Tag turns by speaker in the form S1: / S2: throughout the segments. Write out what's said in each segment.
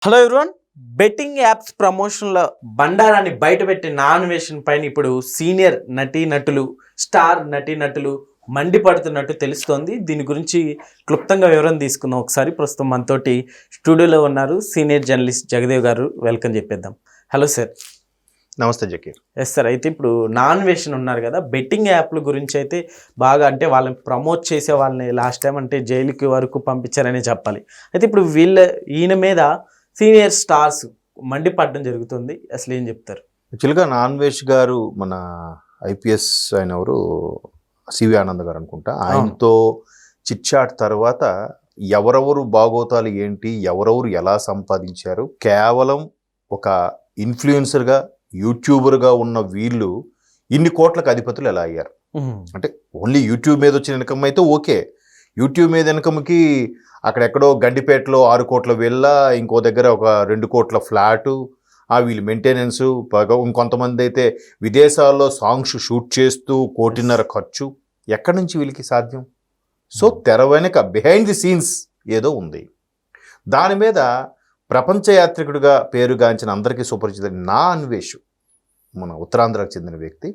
S1: Hello everyone. Betting apps ప్రమోషన్ల బండారాన్ని బయటపెట్టే నాన్వేషన్ పైన ఇప్పుడు senior నటీనటులు, స్టార్ నటీనటులు మండిపడుతున్నట్టు తెలుస్తోంది. దీని గురించి క్లుప్తంగా వివరణ తీసుకుందాం ఒకసారి. ప్రస్తుతం మనతోటి స్టూడియోలో ఉన్నారు సీనియర్ జర్నలిస్ట్ జగదేవ్ గారు. వెల్కమ్ చెప్పేద్దాం. Hello sir.
S2: నమస్తే జకీర్.
S1: Yes sir. అయితే ఇప్పుడు నాన్వేషన్ ఉన్నారు కదా, బెట్టింగ్ యాప్ల గురించి అయితే బాగా అంటే వాళ్ళని ప్రమోట్ చేసే వాళ్ళని లాస్ట్ టైం అంటే జైలుకి వరకు పంపించారనే చెప్పాలి. అయితే ఇప్పుడు ఈయన మీద సీనియర్ స్టార్స్ మండిపడడం జరుగుతుంది. అసలు ఏం చెప్తారు?
S2: యాక్చువల్గా నాన్వేష్ గారు మన ఐపీఎస్ ఆయన ఎవరు సివి ఆనంద్ గారు అనుకుంటా, ఆయనతో చిట్చాట్ తర్వాత ఎవరెవరు బాగోతాలు ఏంటి, ఎవరెవరు ఎలా సంపాదించారు, కేవలం ఒక ఇన్ఫ్లుయెన్సర్గా యూట్యూబర్గా ఉన్న వీళ్ళు ఇన్ని కోట్లకు అధిపతులు ఎలా అయ్యారు? అంటే ఓన్లీ యూట్యూబ్ మీద వచ్చిన ఇన్కమ్ అయితే ఓకే, యూట్యూబ్ మీద ఇన్కమ్కి అక్కడెక్కడో గండిపేటలో 6 కోట్ల వెళ్ళ, ఇంకో దగ్గర ఒక 2 కోట్ల ఫ్లాటు, వీళ్ళు మెయింటెనెన్సు, ఇంకొంతమంది అయితే విదేశాల్లో సాంగ్స్ షూట్ చేస్తూ 1.5 కోటి ఖర్చు. ఎక్కడి నుంచి వీళ్ళకి సాధ్యం? సో తెర వెనక బిహైండ్ ది సీన్స్ ఏదో ఉంది. దాని మీద ప్రపంచ యాత్రికుడిగా పేరుగాంచిన అందరికీ సుపరిచిత నాన్వేష్, మన ఉత్తరాంధ్రకు చెందిన వ్యక్తి,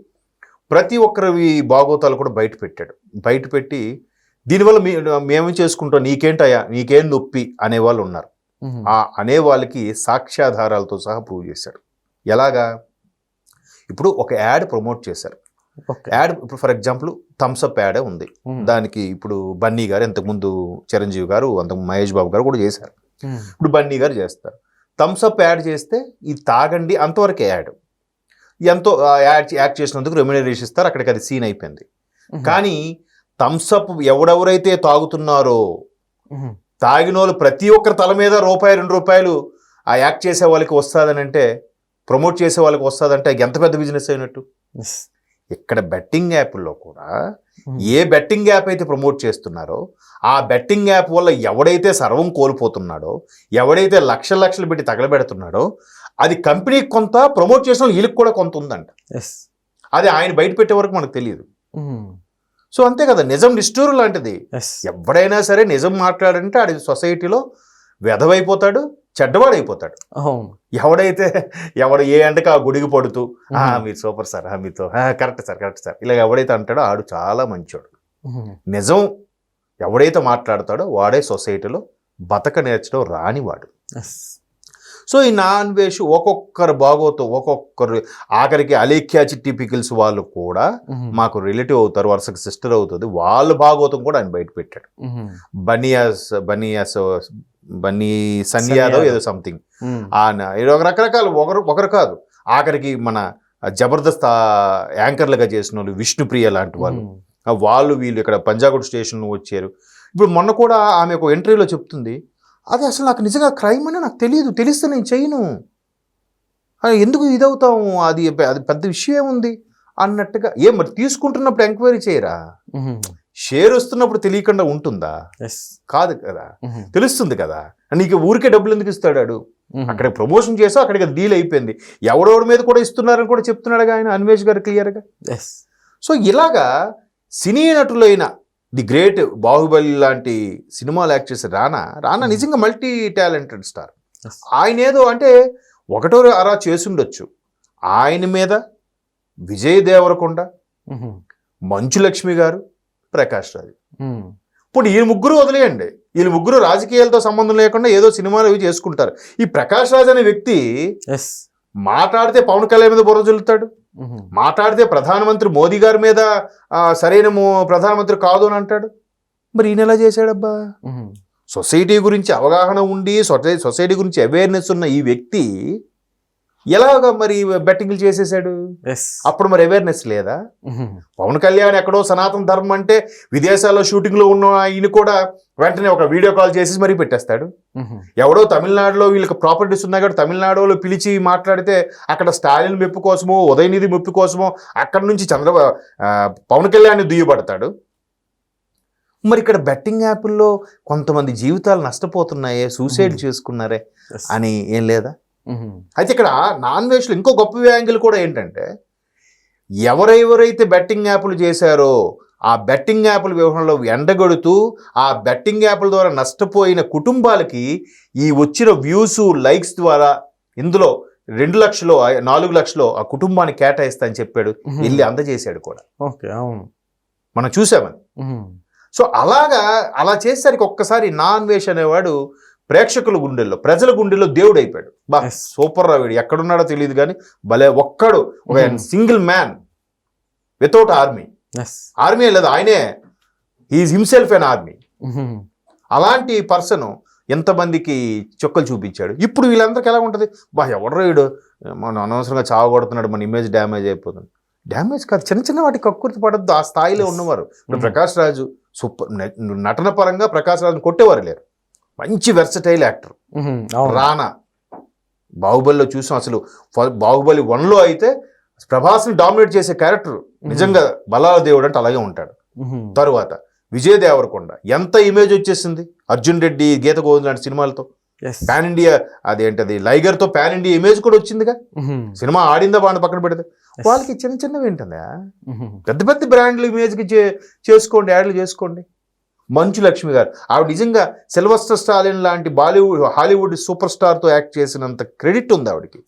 S2: ప్రతి ఒక్కరి బాగోతాలు కూడా బయటపెట్టి దీనివల్ల మేమేం చేసుకుంటాం, నీకేంటయ్యా, నీకేం నొప్పి అనేవాళ్ళు ఉన్నారు. అనే వాళ్ళకి సాక్ష్యాధారాలతో సహా ప్రూవ్ చేశాడు. ఎలాగా? ఇప్పుడు ఒక యాడ్ ప్రమోట్ చేశారు. యాడ్ ఇప్పుడు ఫర్ ఎగ్జాంపుల్ థమ్స్అప్ యాడే ఉంది. దానికి ఇప్పుడు బన్నీ గారు, ఇంతకుముందు చిరంజీవి గారు, అంతకు మహేష్ బాబు గారు కూడా చేశారు. ఇప్పుడు బన్నీ గారు చేస్తారు. థమ్స్అప్ యాడ్ చేస్తే ఇది తాగండి అంతవరకే యాడ్. ఎంతో యాడ్ చేసినందుకు రెమ్యునరేషన్ ఇస్తారు, అక్కడికి అది సీన్ అయిపోయింది. కానీ థమ్స్అప్ ఎవరెవరైతే తాగుతున్నారో, తాగిన వాళ్ళు ప్రతి ఒక్కరి తల మీద ₹2 ఆ యాక్ట్ చేసే వాళ్ళకి వస్తుందని అంటే, ప్రమోట్ చేసే వాళ్ళకి వస్తుందంటే ఎంత పెద్ద బిజినెస్ అయినట్టు. ఇక్కడ బెట్టింగ్ యాప్ల్లో కూడా ఏ బెట్టింగ్ యాప్ అయితే ప్రమోట్ చేస్తున్నారో ఆ బెట్టింగ్ యాప్ వల్ల ఎవడైతే సర్వం కోల్పోతున్నాడో, ఎవడైతే లక్షలు పెట్టి తగలబెడుతున్నాడో, అది కంపెనీకి కొంత, ప్రమోట్ చేసిన వీళ్ళకి కూడా కొంత ఉందంట. అది ఆయన బయట పెట్టే వరకు మనకు తెలియదు. సో అంతే కదా, నిజం నిష్ఠూరు లాంటిది. ఎవడైనా సరే నిజం మాట్లాడంటే ఆడి సొసైటీలో వెధవైపోతాడు, చెడ్డవాడైపోతాడు. ఎవడు ఏ అంటకి ఆ గుడికి పడుతూ మీరు సూపర్ సార్, మీతో కరెక్ట్ సార్ ఇలా ఎవడైతే అంటాడో ఆడు చాలా మంచోడు. నిజం ఎవడైతే మాట్లాడతాడో వాడే సొసైటీలో బతక నేర్చడం రానివాడు. సో ఈ నాన్వేష్ ఒక్కొక్కరు బాగోతాం, ఒక్కొక్కరు ఆఖరికి అలేఖ్యా చిట్టి పికిల్స్ వాళ్ళు కూడా మాకు రిలేటివ్ అవుతారు, వరుసకి సిస్టర్ అవుతుంది, వాళ్ళు బాగోతాం కూడా ఆయన బయట పెట్టాడు. బన్నీ సన్నీ యాదవ్ ఏదో సంథింగ్, రకరకాల ఒకరు కాదు, ఆఖరికి మన జబర్దస్త్ యాంకర్లుగా చేసిన వాళ్ళు విష్ణుప్రియ లాంటి వాళ్ళు వీళ్ళు ఇక్కడ పంజాగుట్ స్టేషన్ వచ్చారు. ఇప్పుడు మొన్న కూడా ఆమె ఒక ఇంటర్వ్యూలో చెప్తుంది, అది అసలు నాకు నిజంగా క్రైమ్ అని నాకు తెలియదు, తెలిస్తే నేను చేయను, ఎందుకు ఇదవుతాము, అది పెద్ద విషయం ఉంది అన్నట్టుగా. మరి తీసుకుంటున్నప్పుడు ఎంక్వైరీ చేయరా? షేర్ వస్తున్నప్పుడు తెలియకుండా ఉంటుందా? కాదు కదా, తెలుస్తుంది కదా. నీకు ఊరికే డబ్బులు ఎందుకు ఇస్తాడు? అక్కడ ప్రమోషన్ చేసా, అక్కడికి డీల్ అయిపోయింది. ఎవరెవరి మీద కూడా ఇస్తున్నారని కూడా చెప్తున్నాడుగా ఆయన, అన్వేష్ గారు క్లియర్గా. సో ఇలాగా సినీ నటులైన ది గ్రేట్ బాహుబలి లాంటి సినిమాలు యాక్ట్ చేసే రానా నిజంగా మల్టీ టాలెంటెడ్ స్టార్. ఆయన ఏదో అంటే ఒకటో అరా చేసుండొచ్చు. ఆయన మీద విజయ్ దేవరకొండ, మంచు లక్ష్మి గారు, ప్రకాష్ రాజ్, ఇప్పుడు ఈ ముగ్గురు వదిలేయండి, వీళ్ళు ముగ్గురు రాజకీయాలతో సంబంధం లేకుండా ఏదో సినిమాలు అవి చేసుకుంటారు. ఈ ప్రకాష్ రాజ్ అనే వ్యక్తి మాట్లాడితే పవన్ కళ్యాణ్ మీద బుర్ర జల్లుతాడు, మాట్లాడితే ప్రధానమంత్రి మోదీ గారి మీద సరైన ప్రధానమంత్రి కాదు అని అంటాడు. మరి ఈయన ఎలా చేశాడబ్బా? సొసైటీ గురించి అవగాహన ఉండి, సొసైటీ గురించి అవేర్నెస్ ఉన్న ఈ వ్యక్తి ఎలాగా మరి బెట్టింగ్లు చేసేసాడు? అప్పుడు మరి అవేర్నెస్ లేదా? పవన్ కళ్యాణ్ ఎక్కడో సనాతన ధర్మం అంటే విదేశాల్లో షూటింగ్లో ఉన్న ఈయన కూడా వెంటనే ఒక వీడియో కాల్ చేసి మరీ పెట్టేస్తాడు. ఎవడో తమిళనాడులో వీళ్ళకి ప్రాపర్టీస్ ఉన్నాయి కాబట్టి తమిళనాడులో పిలిచి మాట్లాడితే అక్కడ స్టాలిన్ మెప్పు కోసమో, ఉదయనిధి మెప్పు కోసమో అక్కడి నుంచి పవన్ కళ్యాణ్ దుయ్యబడతాడు. మరి ఇక్కడ బెట్టింగ్ యాప్ల్లో కొంతమంది జీవితాలు నష్టపోతున్నాయే, సూసైడ్ చేసుకున్నారే అని ఏం లేదా? అయితే ఇక్కడ నాన్వేష్లో ఇంకో గొప్ప యాంగిల్ కూడా ఏంటంటే, ఎవరెవరైతే బెట్టింగ్ యాప్లు చేశారో ఆ బెట్టింగ్ యాప్ల వ్యవహారంలో ఎండగొడుతూ ఆ బెట్టింగ్ యాప్ల ద్వారా నష్టపోయిన కుటుంబాలకి ఈ వచ్చిన వ్యూస్ లైక్స్ ద్వారా ఇందులో 2 లక్షలు 4 లక్షలు ఆ కుటుంబానికి కేటాయిస్తా అని చెప్పాడు, వెళ్ళి అందజేశాడు కూడా.
S1: ఓకే, అవును,
S2: మనం చూసామని. సో అలా చేసేసరికి ఒక్కసారి నాన్వేష్ అనేవాడు ప్రేక్షకుల గుండెల్లో, ప్రజల గుండెల్లో దేవుడు అయిపోయాడు. బా
S1: Yes.
S2: సూపర్ రా, వీడు ఎక్కడున్నాడో తెలియదు కానీ భలే ఒక్కడు, ఒక single man without army. Army లేదు, ఆయనే ఈజ్ హిమ్సెల్ఫ్ అన్ ఆర్మీ. అలాంటి పర్సన్ ఎంతమందికి చుక్కలు చూపించాడు. ఇప్పుడు వీళ్ళందరికీ ఎలా ఉంటుంది, బా ఎవడో వీడు మనం అనవసరంగా చావగొడుతున్నాడు, మన ఇమేజ్ డ్యామేజ్ అయిపోతుంది. డ్యామేజ్ కాదు, చిన్న చిన్న వాటికి కక్కుర్తి పడద్దు. ఆ స్థాయిలో ఉన్నవారు ఇప్పుడు ప్రకాష్ రాజు సూపర్ నటన పరంగా ప్రకాష్ రాజుని కొట్టేవారు లేరు. మంచి వెర్సటైల్ యాక్టర్. రానా బాహుబలిలో చూసాం, అసలు బాహుబలి 1లో అయితే ప్రభాస్ని డామినేట్ చేసే క్యారెక్టర్ నిజంగా బలాల దేవుడు అంటే అలాగే ఉంటాడు. తరువాత విజయ్ దేవరకొండ ఎంత ఇమేజ్ వచ్చేసింది, అర్జున్ రెడ్డి, గీత గోవింద్ లాంటి సినిమాలతో పాన్ ఇండియా, అదేంటది లైగర్ తో పాన్ ఇండియా ఇమేజ్ కూడా వచ్చిందిగా. సినిమా ఆడిందా బాగా పక్కన పెడితే, వాళ్ళకి చిన్న చిన్నవి ఏంటందా, పెద్ద పెద్ద బ్రాండ్లు ఇమేజ్కి చేసుకోండి, యాడ్లు చేసుకోండి. మంచు లక్ష్మి గారు, ఆవిడ నిజంగా సిల్వస్టర్ స్టాలిన్ లాంటి హాలీవుడ్ సూపర్ స్టార్ తో యాక్ట్ చేసినంత క్రెడిట్ ఉంది ఆవిడకి.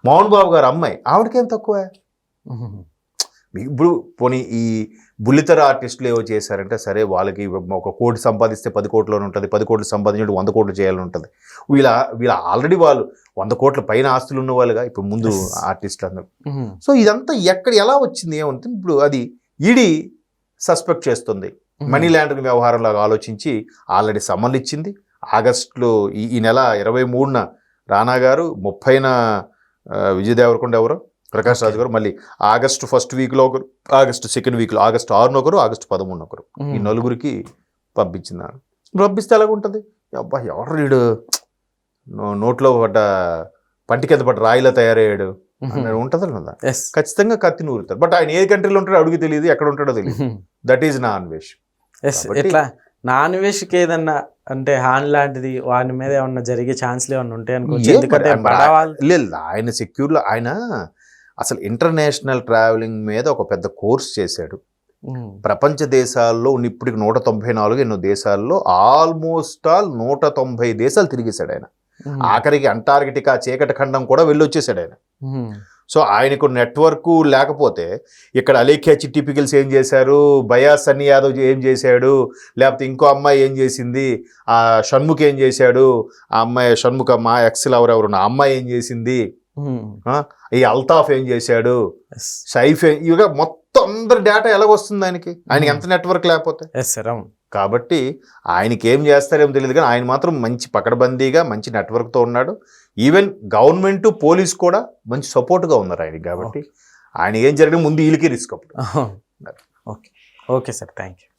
S2: మోహన్ బాబు గారు అమ్మాయి, ఆవిడకేం తక్కువ. ఇప్పుడు పోనీ ఈ బుల్లితెర ఆర్టిస్టులు ఏవో చేశారంటే సరే, వాళ్ళకి 1 కోటి సంపాదిస్తే 10 కోట్లోనే ఉంటుంది, 10 కోట్లు సంపాదించి 100 కోట్లు చేయాలని ఉంటుంది. వీళ్ళ ఆల్రెడీ వాళ్ళు 100 కోట్ల పైన ఆస్తులు ఉన్న వాళ్ళుగా ఇప్పుడు ముందు ఆర్టిస్టులు అందరూ. సో ఇదంతా ఎలా వచ్చింది ఏమంటుంది, ఇప్పుడు అది ఈడీ సస్పెక్ట్ చేస్తుంది. మనీ లాండరింగ్ వ్యవహారంలాగా ఆలోచించి ఆల్రెడీ సమ్మన్లు ఇచ్చింది. ఆగస్టులో ఈ నెల 23న రానా గారు, 30న విజయ్ దేవరకొండ ఎవరో ప్రకాష్ రాజు గారు, మళ్ళీ ఆగస్టు 1st వీక్లో ఒకరు, ఆగస్టు 2nd వీక్లో, ఆగస్టు 6న ఒకరు, ఆగస్టు 13న ఒకరు, ఈ 4గురికి పంపించినారు. పంపిస్తే ఎలాగుంటుంది, అబ్బా ఎవరు వీడు నోట్లో పడ్డ పంటి కింద పడ్డ రాయిలా తయారయ్యాడు అని ఉంటుంది కదా. ఖచ్చితంగా కత్తి నూరుతారు. బట్ ఆయన ఏ కంట్రీలో ఉంటాడో అడుగు తెలియదు, ఎక్కడ ఉంటాడో తెలియదు. That is non veg.
S1: ఎట్లా నాన్వేష్కి ఏదన్నా అంటే హాన్ లాంటిది వాని మీద ఏమన్నా జరిగే ఛాన్స్లు ఏమన్నా ఉంటాయి అనుకోవచ్చు. ఎందుకంటే
S2: లేదు, ఆయన సెక్యూర్లో ఆయన అసలు ఇంటర్నేషనల్ ట్రావెలింగ్ మీద ఒక పెద్ద కోర్స్ చేశాడు. ప్రపంచ దేశాల్లో ఇప్పటికి 194 ఎన్నో దేశాల్లో ఆల్మోస్ట్ 190 దేశాలు తిరిగేశాడు ఆయన. ఆఖరికి అంటార్కిటికా చీకటి ఖండం కూడా వెళ్ళి వచ్చేసాడు ఆయన. సో ఆయనకు నెట్వర్క్ లేకపోతే ఇక్కడ అలేఖ్యా చిట్టి పికిల్స్ ఏం చేశారు, బయా సన్నీ యాదవ్ ఏం చేశాడు, లేకపోతే ఇంకో అమ్మాయి ఏం చేసింది, ఆ షణ్ముఖ్ ఏం చేశాడు, ఆ అమ్మాయి షణ్ముఖ మా ఎక్సెల్ ఎవరెవరు ఆ అమ్మాయి ఏం చేసింది, ఈ అల్తాఫ్ ఏం చేశాడు, సైఫ్ ఇక మొత్తం అందరి డేటా ఎలాగొస్తుంది ఆయనకి ఎంత నెట్వర్క్ లేకపోతే. కాబట్టి ఆయనకి ఏం చేస్తారేమో తెలియదు కానీ ఆయన మాత్రం మంచి పకడ్బందీగా మంచి నెట్వర్క్తో ఉన్నాడు. ఈవెన్ గవర్నమెంట్ పోలీస్ కూడా మంచి సపోర్ట్గా ఉన్నారు ఆయనకి. కాబట్టి ఆయన ఏం జరిగినా ముందు వీళ్ళకి రిస్క్ అప్పుడు.
S1: Okay sir, thank you.